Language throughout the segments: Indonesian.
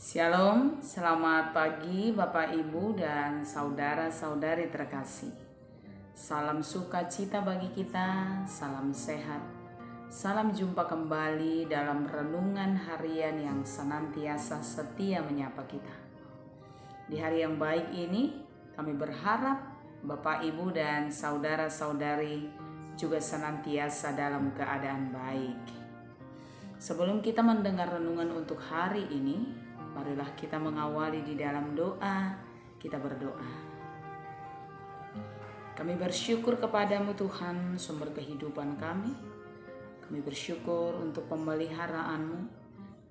Shalom, selamat pagi Bapak Ibu dan saudara-saudari terkasih. Salam sukacita bagi kita, salam sehat. Salam jumpa kembali dalam renungan harian yang senantiasa setia menyapa kita. Di hari yang baik ini, kami berharap Bapak Ibu dan saudara-saudari juga senantiasa dalam keadaan baik. Sebelum kita mendengar renungan untuk hari ini, marilah kita mengawali di dalam doa. Kita berdoa. Kami bersyukur kepadamu Tuhan, sumber kehidupan kami. Kami bersyukur untuk pemeliharaanmu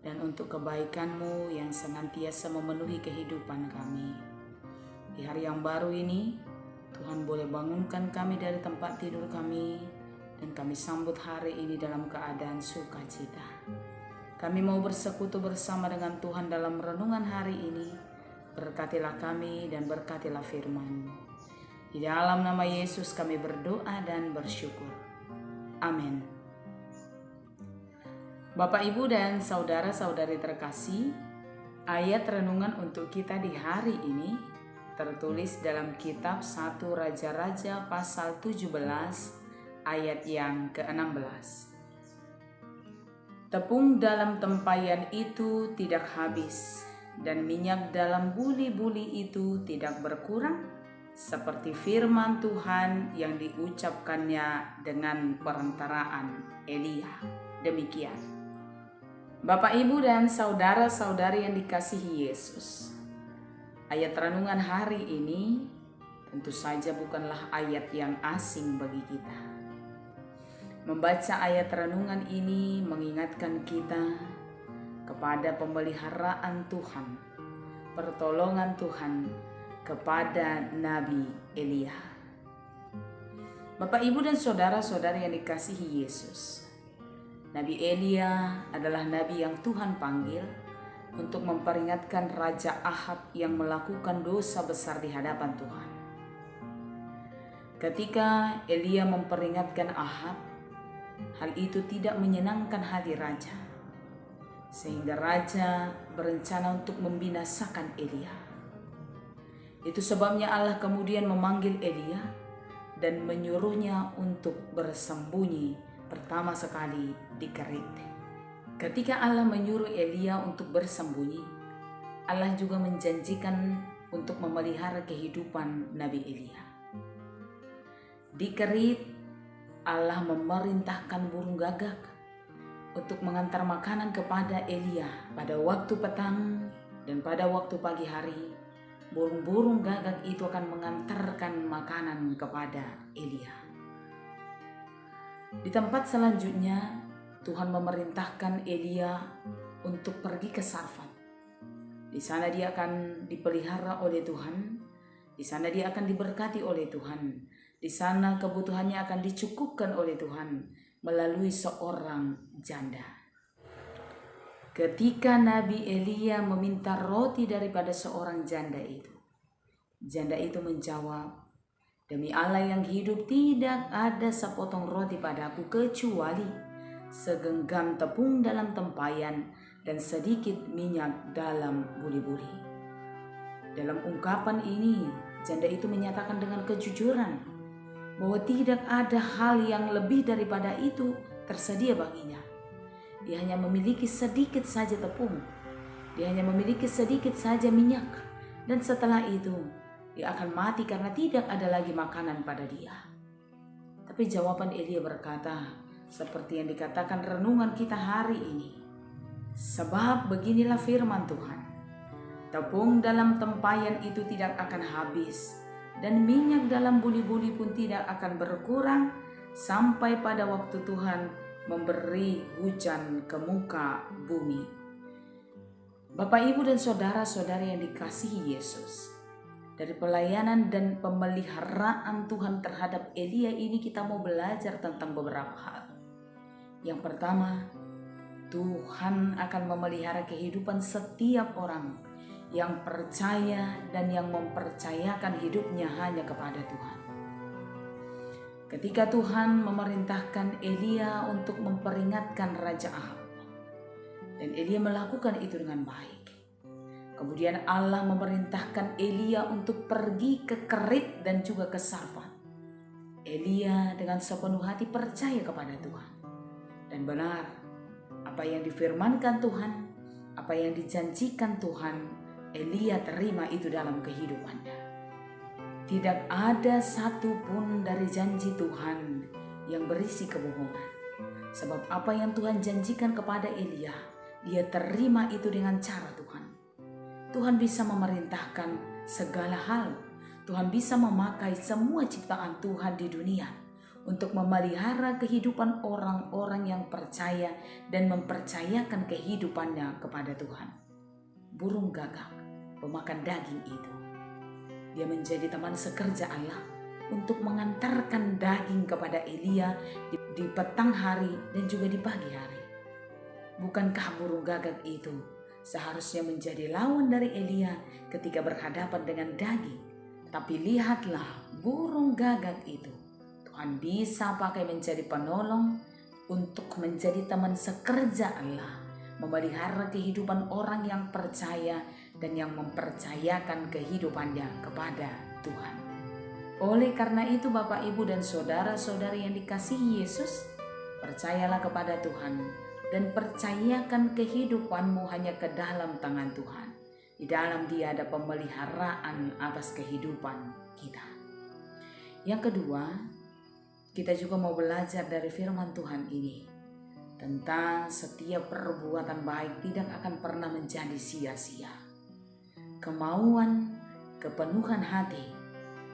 dan untuk kebaikanmu yang senantiasa memenuhi kehidupan kami. Di hari yang baru ini, Tuhan boleh bangunkan kami dari tempat tidur kami, dan kami sambut hari ini dalam keadaan sukacita. Kami mau bersekutu bersama dengan Tuhan dalam renungan hari ini. Berkatilah kami dan berkatilah firman-Mu. Di dalam nama Yesus kami berdoa dan bersyukur. Amin. Bapak, Ibu, dan saudara-saudari terkasih, ayat renungan untuk kita di hari ini tertulis dalam kitab 1 Raja-Raja pasal 17 ayat yang ke-16. Tepung dalam tempayan itu tidak habis, dan minyak dalam buli-buli itu tidak berkurang, seperti firman Tuhan yang diucapkannya dengan perantaraan Elia. Demikian. Bapak, Ibu, dan saudara-saudari yang dikasihi Yesus, ayat renungan hari ini tentu saja bukanlah ayat yang asing bagi kita. Membaca ayat renungan ini mengingatkan kita kepada pemeliharaan Tuhan, pertolongan Tuhan kepada Nabi Elia. Bapak, Ibu, dan saudara-saudari yang dikasihi Yesus, Nabi Elia adalah nabi yang Tuhan panggil untuk memperingatkan Raja Ahab yang melakukan dosa besar di hadapan Tuhan. Ketika Elia memperingatkan Ahab, hal itu tidak menyenangkan hati raja, sehingga raja berencana untuk membinasakan Elia. Itu sebabnya Allah kemudian memanggil Elia dan menyuruhnya untuk bersembunyi pertama sekali di Kerit. Ketika Allah menyuruh Elia untuk bersembunyi, Allah juga menjanjikan untuk memelihara kehidupan Nabi Elia. Di Kerit, Allah memerintahkan burung gagak untuk mengantar makanan kepada Elia pada waktu petang dan pada waktu pagi hari. Burung-burung gagak itu akan mengantarkan makanan kepada Elia. Di tempat selanjutnya, Tuhan memerintahkan Elia untuk pergi ke Sarfat. Di sana dia akan dipelihara oleh Tuhan. Di sana dia akan diberkati oleh Tuhan. Di sana kebutuhannya akan dicukupkan oleh Tuhan melalui seorang janda. Ketika Nabi Elia meminta roti daripada seorang janda itu menjawab, "Demi Allah yang hidup, tidak ada sepotong roti padaku kecuali segenggam tepung dalam tempayan dan sedikit minyak dalam buli-buli." Dalam ungkapan ini, janda itu menyatakan dengan kejujuran bahwa tidak ada hal yang lebih daripada itu tersedia baginya. Dia hanya memiliki sedikit saja tepung. Dia hanya memiliki sedikit saja minyak. Dan setelah itu, dia akan mati karena tidak ada lagi makanan pada dia. Tapi jawaban Elia berkata, seperti yang dikatakan renungan kita hari ini. Sebab beginilah firman Tuhan. Tepung dalam tempayan itu tidak akan habis, dan minyak dalam buli-buli pun tidak akan berkurang sampai pada waktu Tuhan memberi hujan ke muka bumi. Bapak, Ibu, dan saudara-saudari yang dikasihi Yesus, dari pelayanan dan pemeliharaan Tuhan terhadap Elia ini kita mau belajar tentang beberapa hal. Yang pertama, Tuhan akan memelihara kehidupan setiap orang yang percaya dan yang mempercayakan hidupnya hanya kepada Tuhan. Ketika Tuhan memerintahkan Elia untuk memperingatkan Raja Ahab, dan Elia melakukan itu dengan baik, Kemudian Allah memerintahkan Elia untuk pergi ke Kerit dan juga ke Sarfat. Elia dengan sepenuh hati percaya kepada Tuhan. Dan benar, apa yang difirmankan Tuhan, apa yang dijanjikan Tuhan, Elia terima itu dalam kehidupannya. Tidak ada satupun dari janji Tuhan yang berisi kebohongan. Sebab apa yang Tuhan janjikan kepada Elia, dia terima itu dengan cara Tuhan. Tuhan bisa memerintahkan segala hal. Tuhan bisa memakai semua ciptaan Tuhan di dunia untuk memelihara kehidupan orang-orang yang percaya dan mempercayakan kehidupannya kepada Tuhan. Burung gagak, pemakan daging itu, dia menjadi teman sekerja Allah untuk mengantarkan daging kepada Elia di petang hari dan juga di pagi hari. Bukankah burung gagak itu seharusnya menjadi lawan dari Elia ketika berhadapan dengan daging? Tapi lihatlah, burung gagak itu Tuhan bisa pakai menjadi penolong untuk menjadi teman sekerja Allah, memelihara kehidupan orang yang percaya dan yang mempercayakan kehidupannya kepada Tuhan. Oleh karena itu Bapak, Ibu, dan saudara-saudari yang dikasihi Yesus, percayalah kepada Tuhan dan percayakan kehidupanmu hanya ke dalam tangan Tuhan. Di dalam Dia ada pemeliharaan atas kehidupan kita. Yang kedua, kita juga mau belajar dari firman Tuhan ini tentang setiap perbuatan baik tidak akan pernah menjadi sia-sia. Kemauan, kepenuhan hati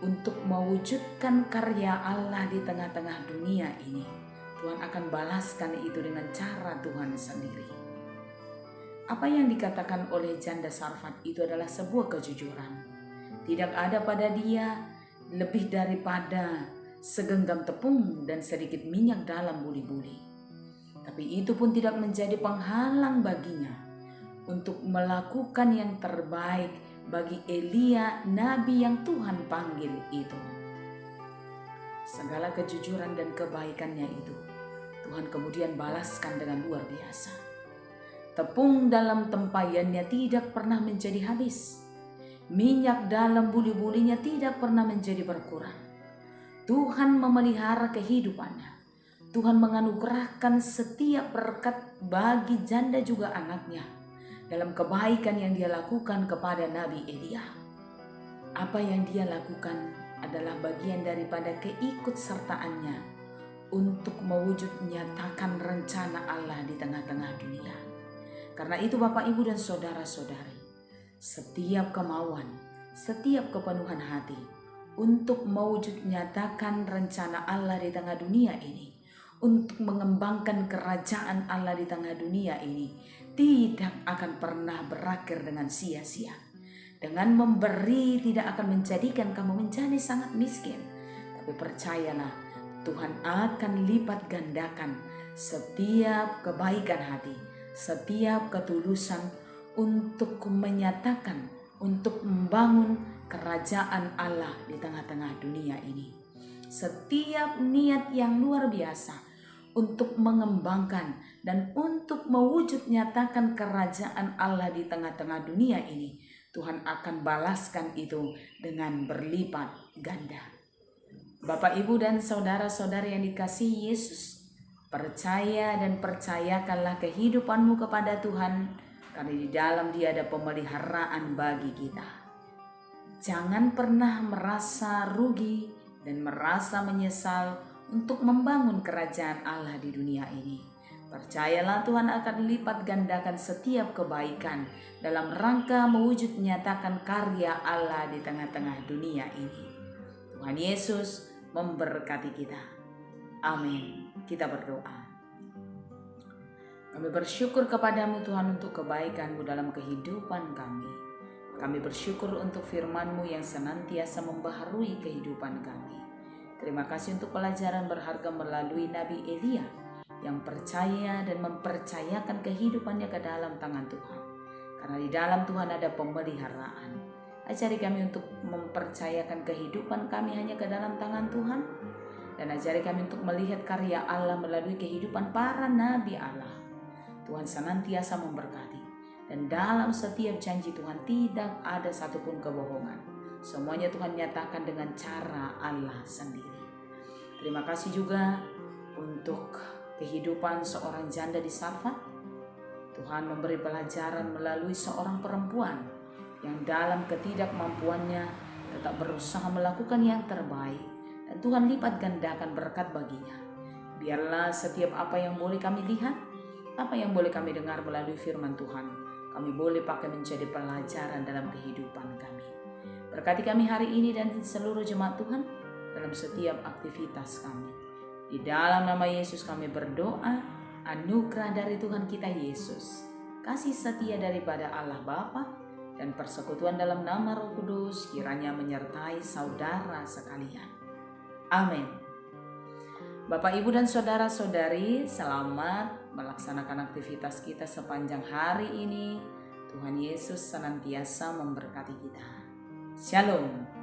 untuk mewujudkan karya Allah di tengah-tengah dunia ini, Tuhan akan balaskan itu dengan cara Tuhan sendiri. Apa yang dikatakan oleh janda Sarfat itu adalah sebuah kejujuran. Tidak ada pada dia lebih daripada segenggam tepung dan sedikit minyak dalam buli-buli. Tapi itu pun tidak menjadi penghalang baginya untuk melakukan yang terbaik bagi Elia, nabi yang Tuhan panggil itu. Segala kejujuran dan kebaikannya itu Tuhan kemudian balaskan dengan luar biasa. Tepung dalam tempayannya tidak pernah menjadi habis. Minyak dalam buli-bulinya tidak pernah menjadi berkurang. Tuhan memelihara kehidupannya. Tuhan menganugerahkan setiap berkat bagi janda juga anaknya dalam kebaikan yang dia lakukan kepada Nabi Elia. Apa yang dia lakukan adalah bagian daripada keikutsertaannya untuk mewujud nyatakan rencana Allah di tengah-tengah dunia. Karena itu Bapak, Ibu, dan saudara-saudari, setiap kemauan, setiap kepenuhan hati untuk mewujud nyatakan rencana Allah di tengah dunia ini, untuk mengembangkan kerajaan Allah di tengah dunia ini, tidak akan pernah berakhir dengan sia-sia. Dengan memberi tidak akan menjadikan kamu menjadi sangat miskin, tapi percayalah, Tuhan akan lipat gandakan setiap kebaikan hati, setiap ketulusan untuk menyatakan, untuk membangun kerajaan Allah di tengah-tengah dunia ini. Setiap niat yang luar biasa untuk mengembangkan dan untuk mewujud nyatakan kerajaan Allah di tengah-tengah dunia ini, Tuhan akan balaskan itu dengan berlipat ganda. Bapak, Ibu, dan saudara-saudari yang dikasihi Yesus, percaya dan percayakanlah kehidupanmu kepada Tuhan, karena di dalam Dia ada pemeliharaan bagi kita. Jangan pernah merasa rugi dan merasa menyesal untuk membangun kerajaan Allah di dunia ini. Percayalah Tuhan akan lipat gandakan setiap kebaikan dalam rangka mewujud nyatakan karya Allah di tengah-tengah dunia ini. Tuhan Yesus memberkati kita. Amin. Kita berdoa. Kami bersyukur kepadamu Tuhan untuk kebaikan-Mu dalam kehidupan kami. Kami bersyukur untuk firman-Mu yang senantiasa membaharui kehidupan kami. Terima kasih untuk pelajaran berharga melalui Nabi Elia yang percaya dan mempercayakan kehidupannya ke dalam tangan Tuhan. Karena di dalam Tuhan ada pemeliharaan. Ajari kami untuk mempercayakan kehidupan kami hanya ke dalam tangan Tuhan. Dan ajari kami untuk melihat karya Allah melalui kehidupan para nabi Allah. Tuhan senantiasa memberkati. Dan dalam setiap janji Tuhan tidak ada satupun kebohongan. Semuanya Tuhan nyatakan dengan cara Allah sendiri. Terima kasih juga untuk kehidupan seorang janda di Sarfat. Tuhan memberi pelajaran melalui seorang perempuan yang dalam ketidakmampuannya tetap berusaha melakukan yang terbaik. Dan Tuhan lipat gandakan berkat baginya. Biarlah setiap apa yang boleh kami lihat, apa yang boleh kami dengar melalui firman Tuhan, kami boleh pakai menjadi pelajaran dalam kehidupan kami. Berkati kami hari ini dan seluruh jemaat Tuhan dalam setiap aktivitas kami. Di dalam nama Yesus kami berdoa, anugerah dari Tuhan kita Yesus, kasih setia daripada Allah Bapa, dan persekutuan dalam nama Roh Kudus kiranya menyertai saudara sekalian. Amin. Bapak, Ibu, dan saudara-saudari, selamat melaksanakan aktivitas kita sepanjang hari ini. Tuhan Yesus senantiasa memberkati kita. Shalom.